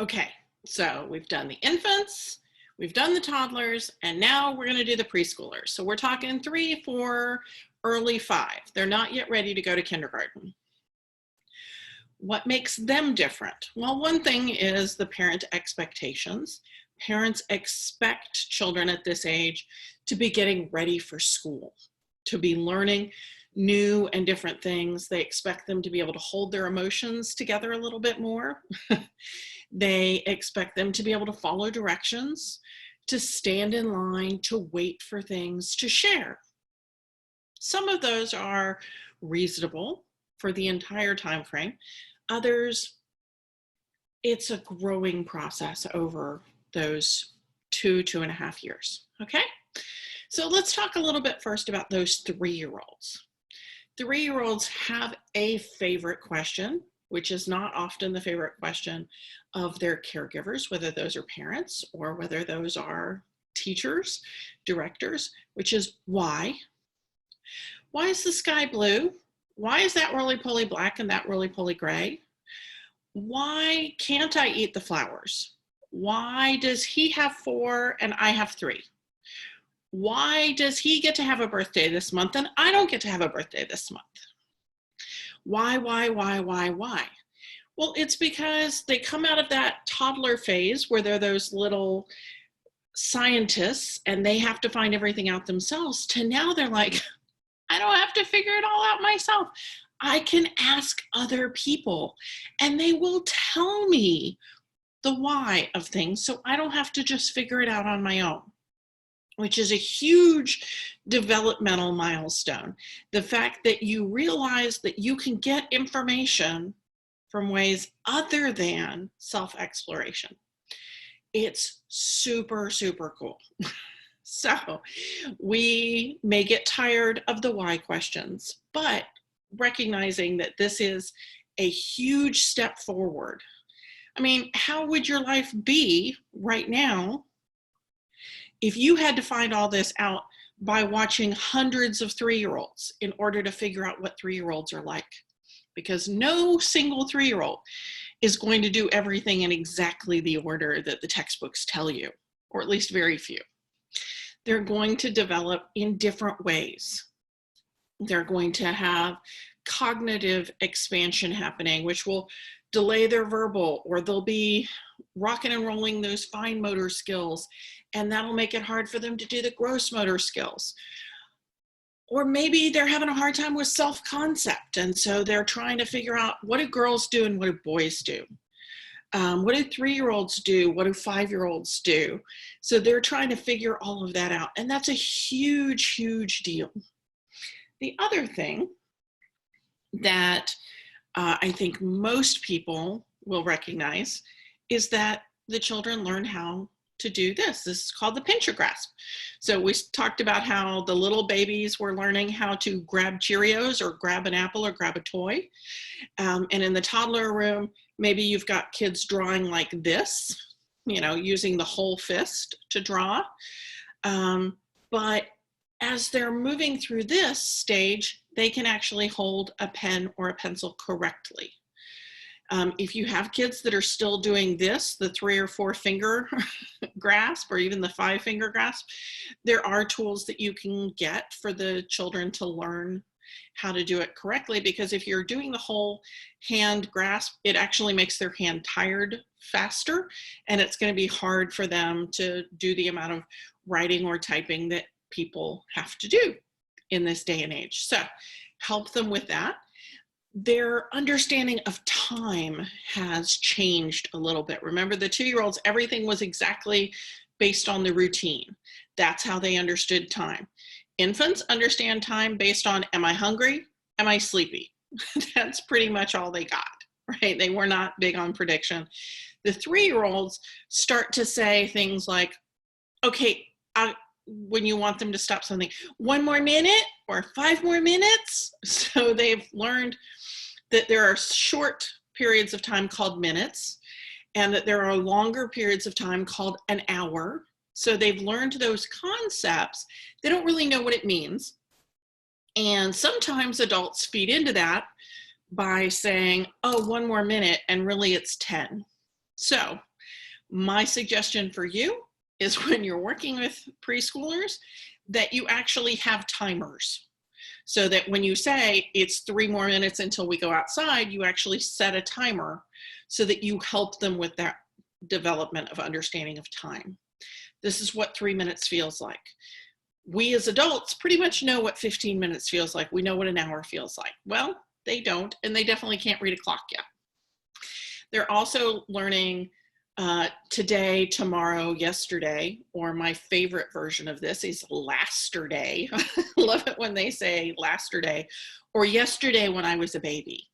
Okay, so we've done the infants, we've done the toddlers, and now we're going to do the preschoolers. So we're talking 3, 4, early 5. They're not yet ready to go to kindergarten. What makes them different? Well, one thing is the parent expectations. Parents expect children at this age to be getting ready for school, to be learning new and different things. They expect them to be able to hold their emotions together a little bit more. They expect them to be able to follow directions, to stand in line, to wait for things, to share. Some of those are reasonable for the entire time frame. Others, it's a growing process over those 2.5 years. Okay, so let's talk a little bit first about those 3-year-olds. 3-year-olds have a favorite question, which is not often the favorite question of their caregivers, whether those are parents or whether those are teachers, directors, which is why? Why is the sky blue? Why is that roly-poly black and that roly-poly gray? Why can't I eat the flowers? Why does he have 4 and I have 3? Why does he get to have a birthday this month and I don't get to have a birthday this month? Why? Well, it's because they come out of that toddler phase where they're those little scientists and they have to find everything out themselves, to now they're like, I don't have to figure it all out myself. I can ask other people and they will tell me the why of things, so I don't have to just figure it out on my own, which is a huge developmental milestone. The fact that you realize that you can get information from ways other than self-exploration. It's super, super cool. So we may get tired of the why questions, but recognizing that this is a huge step forward. I mean, how would your life be right now if you had to find all this out by watching hundreds of 3-year-olds in order to figure out what 3-year-olds are like? Because no single 3-year-old is going to do everything in exactly the order that the textbooks tell you, or at least very few. They're going to develop in different ways. They're going to have cognitive expansion happening, which will delay their verbal, or they'll be rocking and rolling those fine motor skills, and that'll make it hard for them to do the gross motor skills. Or maybe they're having a hard time with self-concept, and so they're trying to figure out, what do girls do and what do boys do? What do 3-year-olds do? What do 5-year-olds do? So they're trying to figure all of that out, and that's a huge, huge deal. The other thing that I think most people will recognize is that the children learn how to do this. This is called the pincher grasp. So we talked about how the little babies were learning how to grab Cheerios or grab an apple or grab a toy. And in the toddler room, maybe you've got kids drawing like this, using the whole fist to draw. But as they're moving through this stage, they can actually hold a pen or a pencil correctly. If you have kids that are still doing this, the 3 or 4 finger grasp, or even the 5 finger grasp, there are tools that you can get for the children to learn how to do it correctly, because if you're doing the whole hand grasp, it actually makes their hand tired faster, and it's going to be hard for them to do the amount of writing or typing that people have to do in this day and age. So help them with that. Their understanding of time has changed a little bit. Remember, the 2-year-olds, everything was exactly based on the routine. That's how they understood time. Infants understand time based on, am I hungry? Am I sleepy? That's pretty much all they got, right? They were not big on prediction. The 3-year-olds start to say things like, okay, when you want them to stop something, 1 more minute or 5 more minutes. So they've learned that there are short periods of time called minutes, and that there are longer periods of time called an hour. So they've learned those concepts. They don't really know what it means. And sometimes adults feed into that by saying, oh, 1 more minute, and really it's 10. So My suggestion for you is when you're working with preschoolers that you actually have timers. So that when you say it's 3 more minutes until we go outside, you actually set a timer so that you help them with that development of understanding of time. This is what 3 minutes feels like. We as adults pretty much know what 15 minutes feels like. We know what an hour feels like. Well, they don't, and they definitely can't read a clock yet. They're also learning today, tomorrow, yesterday, or my favorite version of this is lasterday. I love it when they say lasterday, or yesterday when I was a baby,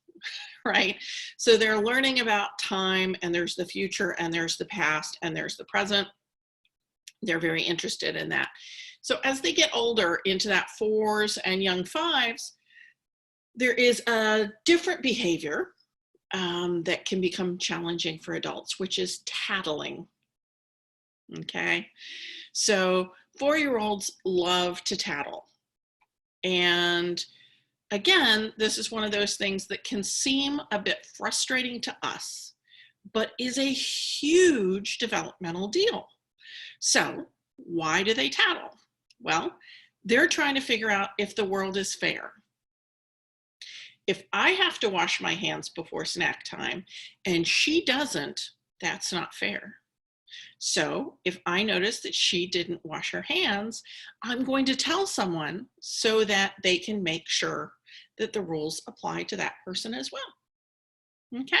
right? So they're learning about time, and there's the future, and there's the past, and there's the present. They're very interested in that. So as they get older into that 4s and young 5s, there is a different behavior that can become challenging for adults, which is tattling. Okay, so 4-year-olds love to tattle. And again, this is one of those things that can seem a bit frustrating to us, but is a huge developmental deal. So why do they tattle? Well, they're trying to figure out if the world is fair. If I have to wash my hands before snack time and she doesn't, that's not fair. So if I notice that she didn't wash her hands, I'm going to tell someone so that they can make sure that the rules apply to that person as well. Okay,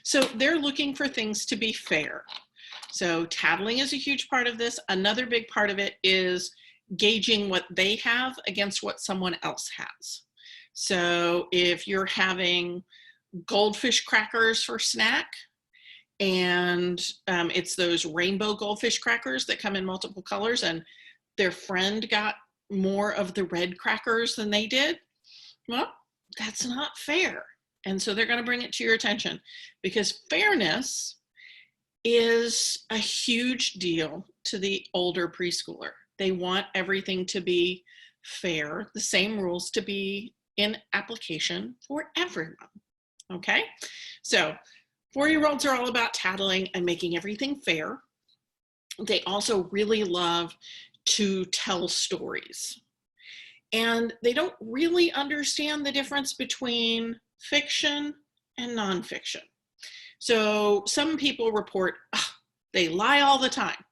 so they're looking for things to be fair. So tattling is a huge part of this. Another big part of it is gauging what they have against what someone else has. So if you're having goldfish crackers for snack, and it's those rainbow goldfish crackers that come in multiple colors, and their friend got more of the red crackers than they did, well, that's not fair. And so they're going to bring it to your attention, because fairness is a huge deal to the older preschooler. They want everything to be fair, the same rules to be in application for everyone. Okay, so 4-year-olds are all about tattling and making everything fair. They also really love to tell stories. And they don't really understand the difference between fiction and nonfiction. So some people report, they lie all the time.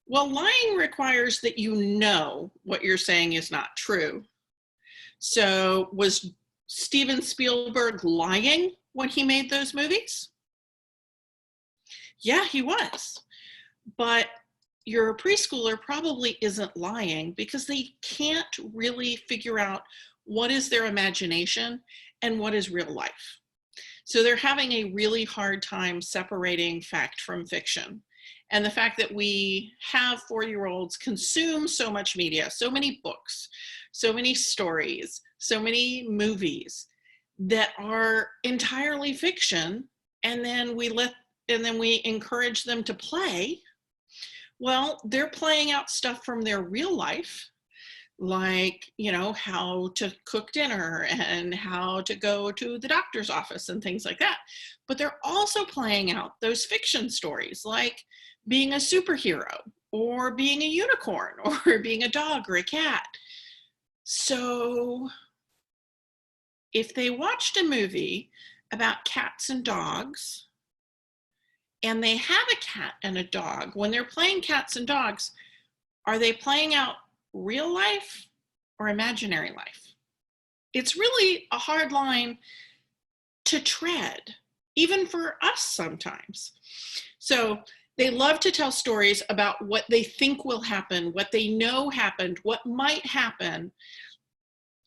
Well, lying requires that you know what you're saying is not true. So was Steven Spielberg lying when he made those movies? Yeah, he was. But your preschooler probably isn't lying, because they can't really figure out what is their imagination and what is real life. So they're having a really hard time separating fact from fiction. And the fact that we have 4-year-olds consume so much media, so many books, so many stories, so many movies that are entirely fiction, and then we encourage them to play. Well, they're playing out stuff from their real life, like, how to cook dinner and how to go to the doctor's office and things like that. But they're also playing out those fiction stories, like being a superhero or being a unicorn or being a dog or a cat. So if they watched a movie about cats and dogs, and they have a cat and a dog, when they're playing cats and dogs, are they playing out real life or imaginary life? It's really a hard line to tread, even for us sometimes. So they love to tell stories about what they think will happen, what they know happened, what might happen.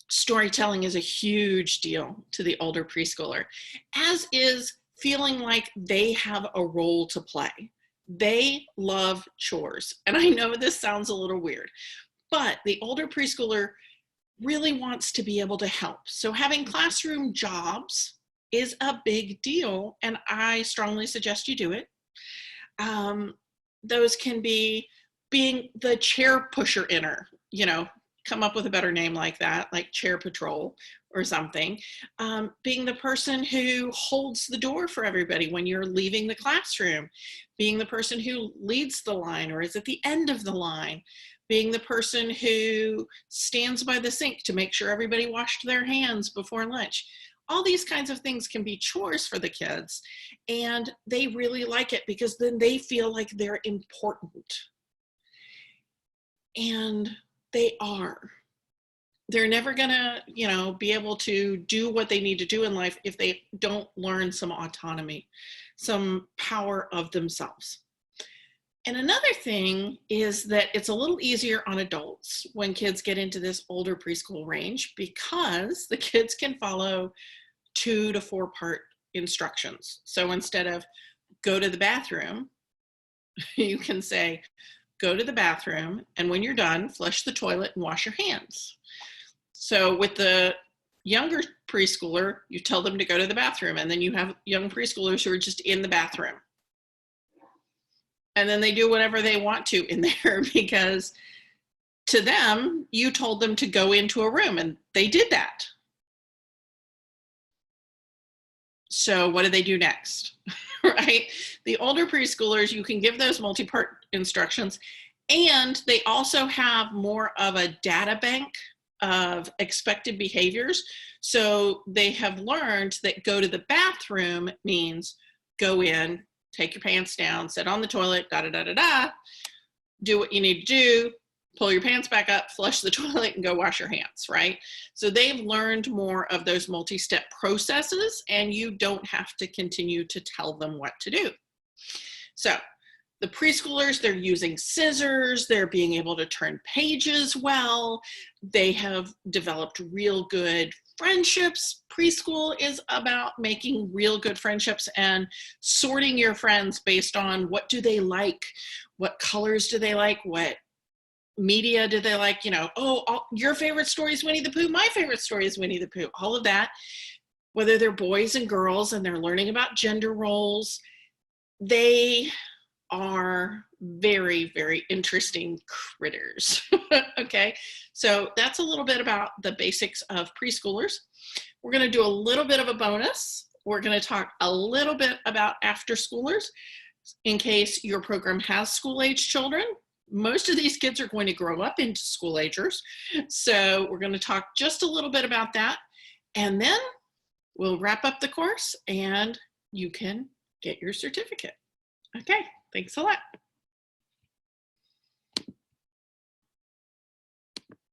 Storytelling is a huge deal to the older preschooler, as is feeling like they have a role to play. They love chores. And I know this sounds a little weird, but the older preschooler really wants to be able to help. So having classroom jobs is a big deal, and I strongly suggest you do it. Those can be being the chair pusher inner, come up with a better name like that, like chair patrol or something, being the person who holds the door for everybody when you're leaving the classroom, being the person who leads the line or is at the end of the line, being the person who stands by the sink to make sure everybody washed their hands before lunch. All these kinds of things can be chores for the kids, and they really like it because then they feel like they're important. And they are. They're never gonna, be able to do what they need to do in life if they don't learn some autonomy, some power of themselves. And another thing is that it's a little easier on adults when kids get into this older preschool range because the kids can follow 2 to 4 part instructions. So instead of go to the bathroom, you can say, go to the bathroom, and when you're done, flush the toilet and wash your hands. So with the younger preschooler, you tell them to go to the bathroom, and then you have young preschoolers who are just in the bathroom. And then they do whatever they want to in there because to them, you told them to go into a room, and they did that. So what do they do next? Right? The older preschoolers, you can give those multi-part instructions, and they also have more of a data bank of expected behaviors. So they have learned that go to the bathroom means go in, take your pants down, sit on the toilet, do what you need to do, pull your pants back up, flush the toilet, and go wash your hands, right? So they've learned more of those multi-step processes, and you don't have to continue to tell them what to do. So the preschoolers, they're using scissors, they're being able to turn pages well, they have developed real good friendships. Preschool is about making real good friendships and sorting your friends based on what do they like, what colors do they like, what media do they like, your favorite story is Winnie the Pooh, my favorite story is Winnie the Pooh, all of that. Whether they're boys and girls and they're learning about gender roles, they are very, very interesting critters. Okay, so that's a little bit about the basics of preschoolers. We're going to do a little bit of a bonus. We're going to talk a little bit about after schoolers in case your program has school-age children. Most of these kids are going to grow up into school-agers. So we're going to talk just a little bit about that. And then we'll wrap up the course and you can get your certificate. Okay, thanks a lot.